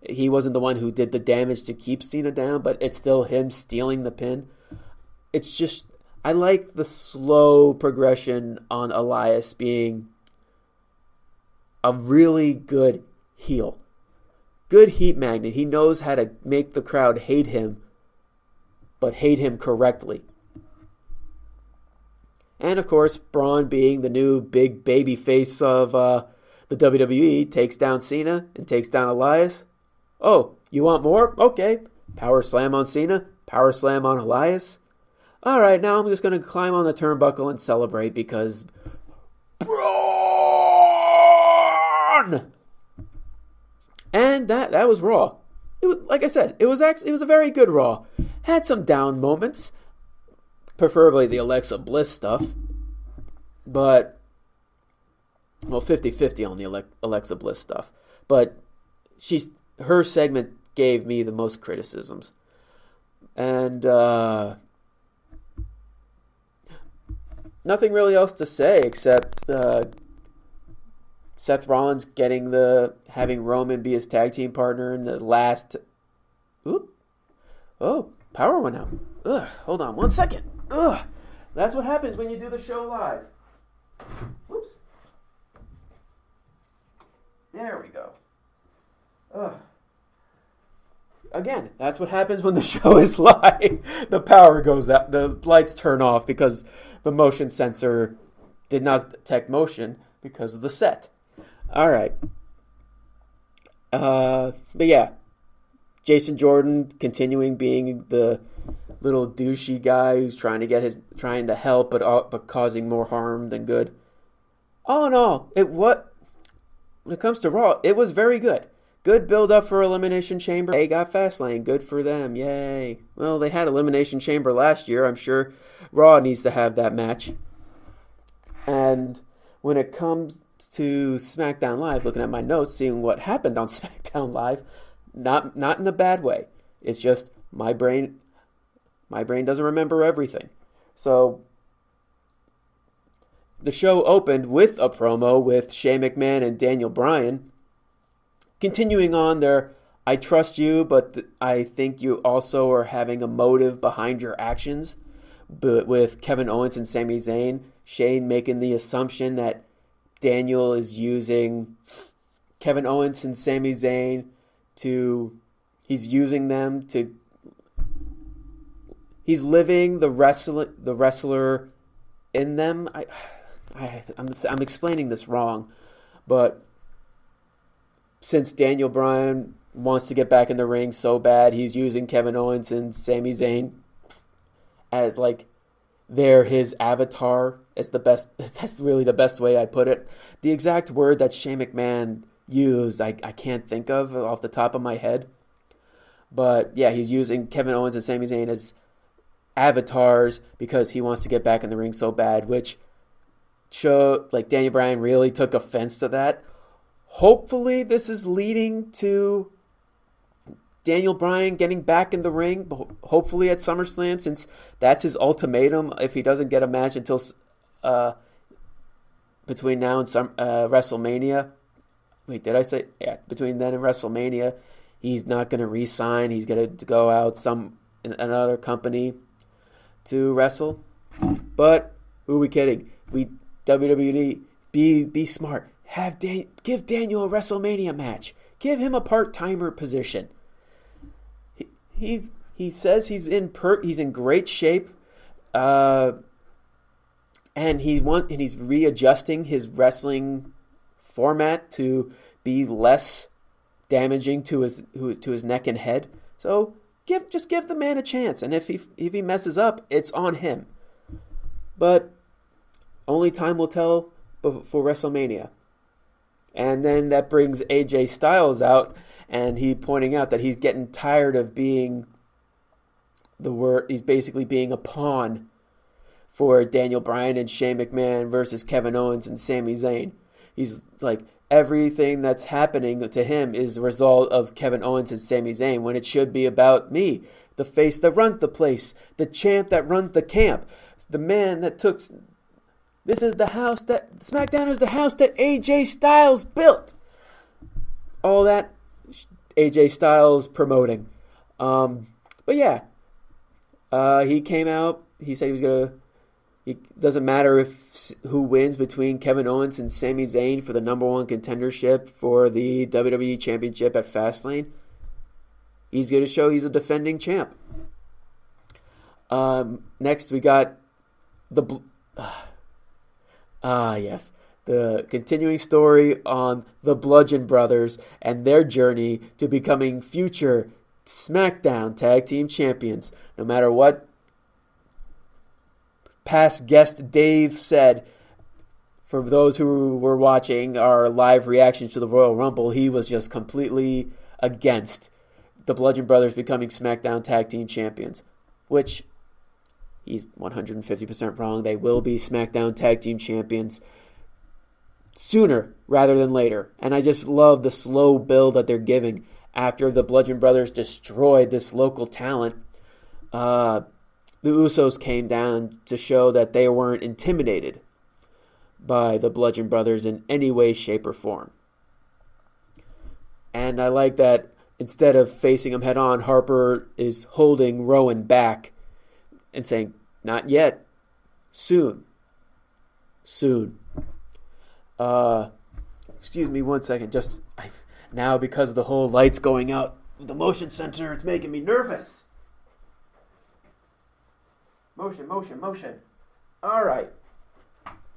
He wasn't the one who did the damage to keep Cena down, but it's still him stealing the pin. It's just, I like the slow progression on Elias being a really good heel. Good heat magnet. He knows how to make the crowd hate him, but hate him correctly. And of course, Braun being the new big baby face of the WWE takes down Cena and takes down Elias. Oh, you want more? Okay. Power slam on Cena. Power slam on Elias. All right, now I'm just going to climb on the turnbuckle and celebrate because Braun! And that was Raw. It was, like I said, it was a very good Raw. Had some down moments, preferably the Alexa Bliss stuff, but 50-50 on the Alexa Bliss stuff. But her segment gave me the most criticisms. And nothing really else to say except Seth Rollins having Roman be his tag team partner in the last. Power went out. Hold on 1 second. That's what happens when you do the show live. Whoops. There we go. Again, that's what happens when the show is live. The power goes out. The lights turn off because the motion sensor did not detect motion because of the set. All right. But yeah, Jason Jordan continuing being the little douchey guy who's trying to help but causing more harm than good. All in all, when it comes to Raw, it was very good. Good build-up for Elimination Chamber. They got Fastlane. Good for them. Yay. Well, they had Elimination Chamber last year. I'm sure Raw needs to have that match. And when it comes to SmackDown Live, looking at my notes, seeing what happened on SmackDown Live, not in a bad way. It's just my brain doesn't remember everything. So the show opened with a promo with Shane McMahon and Daniel Bryan continuing on their I trust you, but I think you also are having a motive behind your actions. But with Kevin Owens and Sami Zayn, Shane making the assumption that Daniel is using Kevin Owens and Sami Zayn he's living the wrestler in them. I'm explaining this wrong, but since Daniel Bryan wants to get back in the ring so bad, he's using Kevin Owens and Sami Zayn as like they're his avatar. As the best. That's really the best way I put it. The exact word that Shane McMahon used, I can't think of off the top of my head. But yeah, he's using Kevin Owens and Sami Zayn as avatars because he wants to get back in the ring so bad, which Daniel Bryan really took offense to that. Hopefully this is leading to Daniel Bryan getting back in the ring, hopefully at SummerSlam, since that's his ultimatum if he doesn't get a match until between now and WrestleMania. Wait, did I say? Yeah, between then and WrestleMania, he's not going to re-sign. He's going to go out another company to wrestle. But who are we kidding? WWE, be smart. Give Daniel a WrestleMania match. Give him a part-timer position. He says he's in great shape, and he's readjusting his wrestling format to be less damaging to his neck and head. So just give the man a chance, and if he messes up, it's on him. But only time will tell for WrestleMania. And then that brings AJ Styles out, and he pointing out that he's getting tired of being he's basically being a pawn for Daniel Bryan and Shane McMahon versus Kevin Owens and Sami Zayn. He's like, everything that's happening to him is the result of Kevin Owens and Sami Zayn, when it should be about me, the face that runs the place, the champ that runs the camp, the man that took... This is the house that... SmackDown is the house that AJ Styles built. All that AJ Styles promoting. But yeah, he came out. He said he was gonna. It doesn't matter who wins between Kevin Owens and Sami Zayn for the number one contendership for the WWE Championship at Fastlane. He's going to show he's a defending champ. Next, we got the continuing story on the Bludgeon Brothers and their journey to becoming future SmackDown Tag Team Champions. No matter what past guest Dave said, for those who were watching our live reactions to the Royal Rumble, he was just completely against the Bludgeon Brothers becoming SmackDown Tag Team Champions, which he's 150% wrong. They will be SmackDown Tag Team Champions sooner rather than later. And I just love the slow build that they're giving after the Bludgeon Brothers destroyed this local talent. The Usos came down to show that they weren't intimidated by the Bludgeon Brothers in any way, shape, or form. And I like that instead of facing them head on, Harper is holding Rowan back and saying, not yet, soon. Soon. Excuse me one second. Now because of the whole lights going out, the motion sensor, it's making me nervous. Motion. All right.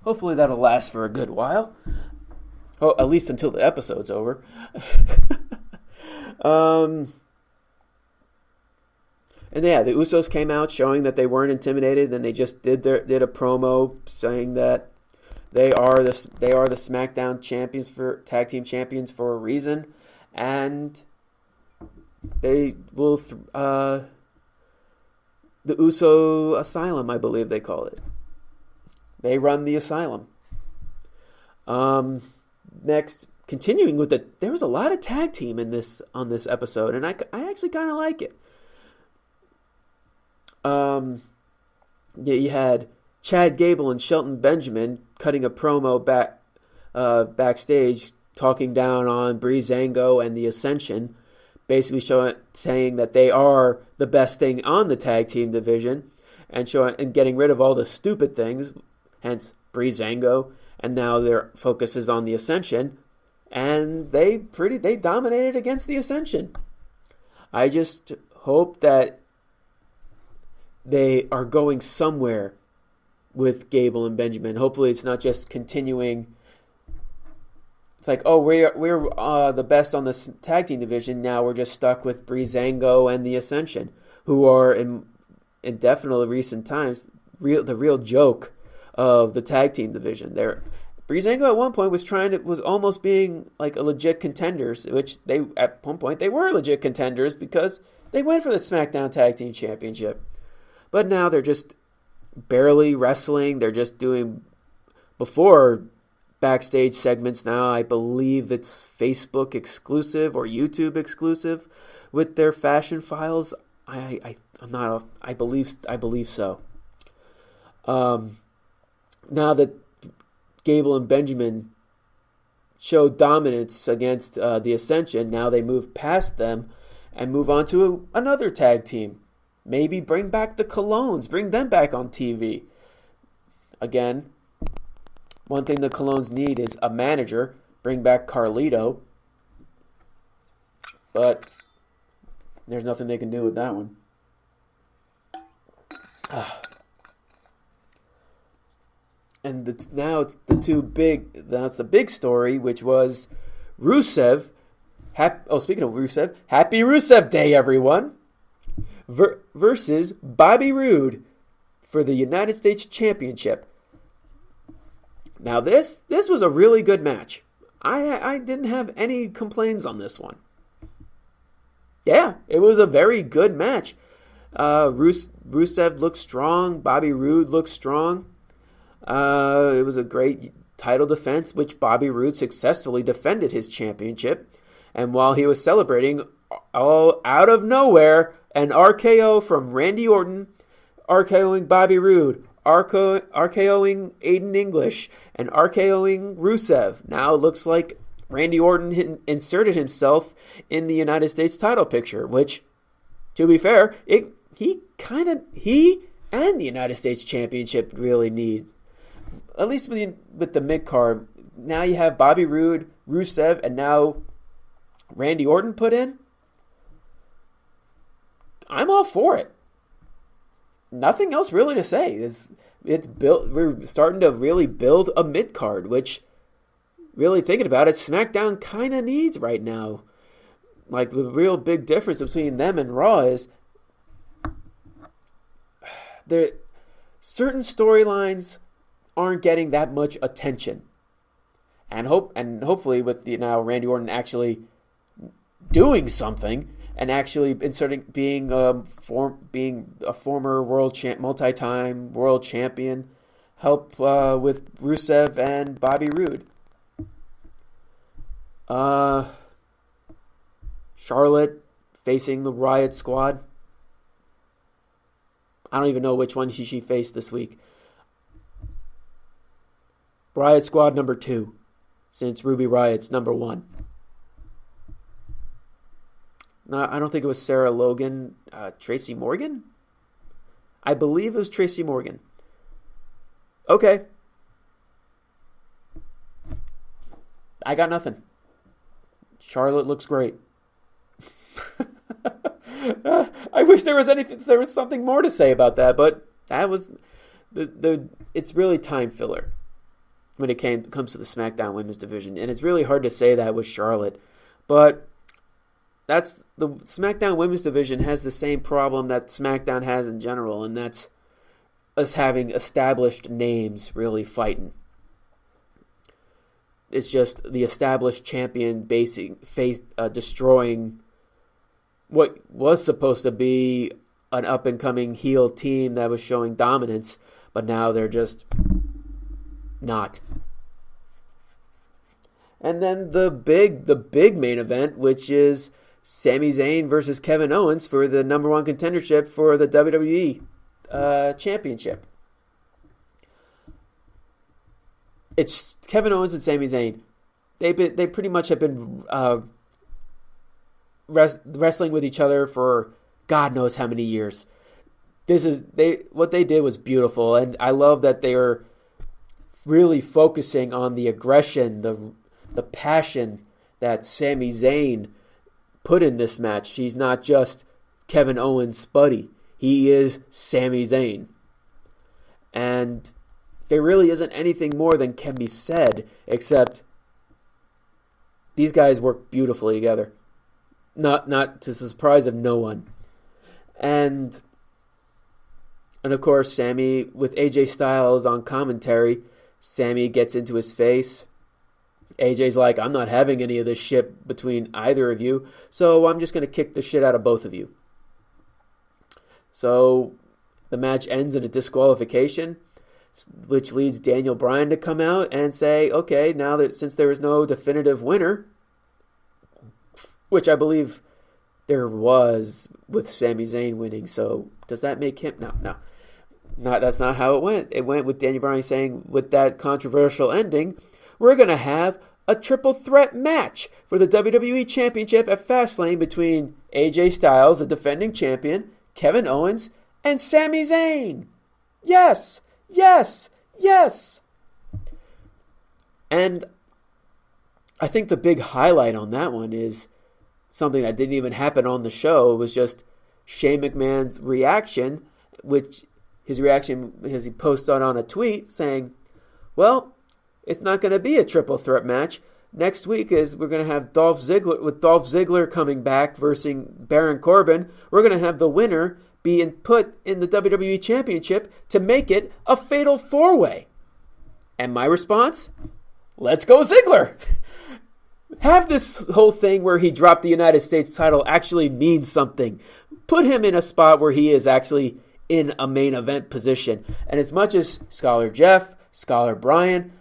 Hopefully that'll last for a good while. Oh, at least until the episode's over. And yeah, the Usos came out showing that they weren't intimidated. Then they just did a promo saying that they are the SmackDown champions for tag team champions for a reason, and they will the Uso Asylum, I believe they call it. They run the asylum. Next, continuing with there was a lot of tag team on this episode, and I actually kind of like it. Yeah, you had Chad Gable and Shelton Benjamin cutting a promo backstage, talking down on Breezango and the Ascension, basically saying that they are the best thing on the tag team division, and getting rid of all the stupid things, hence Breezango, and now their focus is on the Ascension, and they dominated against the Ascension. I just hope that they are going somewhere with Gable and Benjamin. Hopefully it's not just continuing. It's like, oh, we're the best on the tag team division. Now we're just stuck with Breezango and the Ascension, who are in definitely recent times the real joke of the tag team division. Breezango at one point was almost being like a legit contenders, which at one point they were legit contenders because they went for the SmackDown Tag Team Championship. But now they're just barely wrestling. They're just doing before backstage segments now. I believe it's Facebook exclusive or YouTube exclusive with their fashion files. I believe so. Now that Gable and Benjamin showed dominance against the Ascension, now they move past them and move on to another tag team. Maybe bring back the Colognes, bring them back on TV. Again, one thing the Colognes need is a manager. Bring back Carlito. But there's nothing they can do with that one. And now it's that's the big story, which was Rusev. Speaking of Rusev, happy Rusev Day, everyone. Versus Bobby Roode for the United States Championship. Now this was a really good match. I didn't have any complaints on this one. Yeah, it was a very good match. Rusev looked strong. Bobby Roode looked strong. It was a great title defense, which Bobby Roode successfully defended his championship. And while he was celebrating, all out of nowhere, an RKO from Randy Orton, RKOing Bobby Roode, RKOing Aiden English, and RKOing Rusev. Now it looks like Randy Orton inserted himself in the United States title picture, which, to be fair, he and the United States Championship really need. At least with the mid-card. Now you have Bobby Roode, Rusev, and now Randy Orton put in. I'm all for it. Nothing else really to say. It's built. We're starting to really build a mid-card, which, really thinking about it, SmackDown kind of needs right now. Like, the real big difference between them and Raw is there certain storylines aren't getting that much attention. And hopefully with now Randy Orton actually doing something and actually being a former multi-time world champion, help with Rusev and Bobby Roode. Charlotte facing the Riot Squad. I don't even know which one she faced this week. Riot Squad number 2, since Ruby Riot's number 1. No, I don't think it was Sarah Logan. Tracy Morgan? I believe it was Tracy Morgan. Okay. I got nothing. Charlotte looks great. I wish there was something more to say about that, but that was it's really time filler when it comes to the SmackDown Women's Division, and it's really hard to say that with Charlotte, but that's the SmackDown Women's Division has the same problem that SmackDown has in general, and that's us having established names really fighting. It's just the established champion destroying what was supposed to be an up-and-coming heel team that was showing dominance, but now they're just not. And then the big main event, which is Sami Zayn versus Kevin Owens for the number 1 contendership for the WWE Championship. It's Kevin Owens and Sami Zayn. They pretty much have been wrestling with each other for God knows how many years. What they did was beautiful, and I love that they are really focusing on the aggression, the passion that Sami Zayn put in this match. He's not just Kevin Owens' buddy. He is Sami Zayn. And there really isn't anything more than can be said, except these guys work beautifully together. Not to the surprise of no one. And of course, Sami, with AJ Styles on commentary, Sami gets into his face. AJ's like, I'm not having any of this shit between either of you, so I'm just going to kick the shit out of both of you. So the match ends in a disqualification, which leads Daniel Bryan to come out and say, okay, now that since there is no definitive winner, which I believe there was with Sami Zayn winning, so does that make him? No. That's not how it went. It went with Daniel Bryan saying, with that controversial ending, we're going to have a triple threat match for the WWE Championship at Fastlane between AJ Styles, the defending champion, Kevin Owens, and Sami Zayn. Yes! And I think the big highlight on that one is something that didn't even happen on the show. It was just Shane McMahon's reaction, which his reaction as he posted on a tweet saying, well, it's not going to be a triple threat match. Next week we're going to have Dolph Ziggler coming back versus Baron Corbin. We're going to have the winner being put in the WWE Championship to make it a fatal 4-way. And my response, let's go Ziggler. Have this whole thing where he dropped the United States title actually mean something. Put him in a spot where he is actually in a main event position. And as much as Scholar Jeff, Scholar Brian,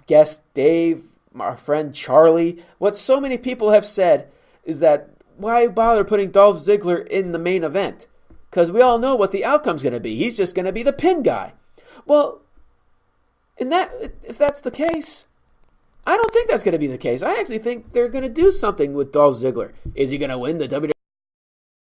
guest Dave, our friend Charlie, what so many people have said is that why bother putting Dolph Ziggler in the main event? Because we all know what the outcome's going to be. He's just going to be the pin guy. Well, if that's the case, I don't think that's going to be the case. I actually think they're going to do something with Dolph Ziggler. Is he going to win the WWE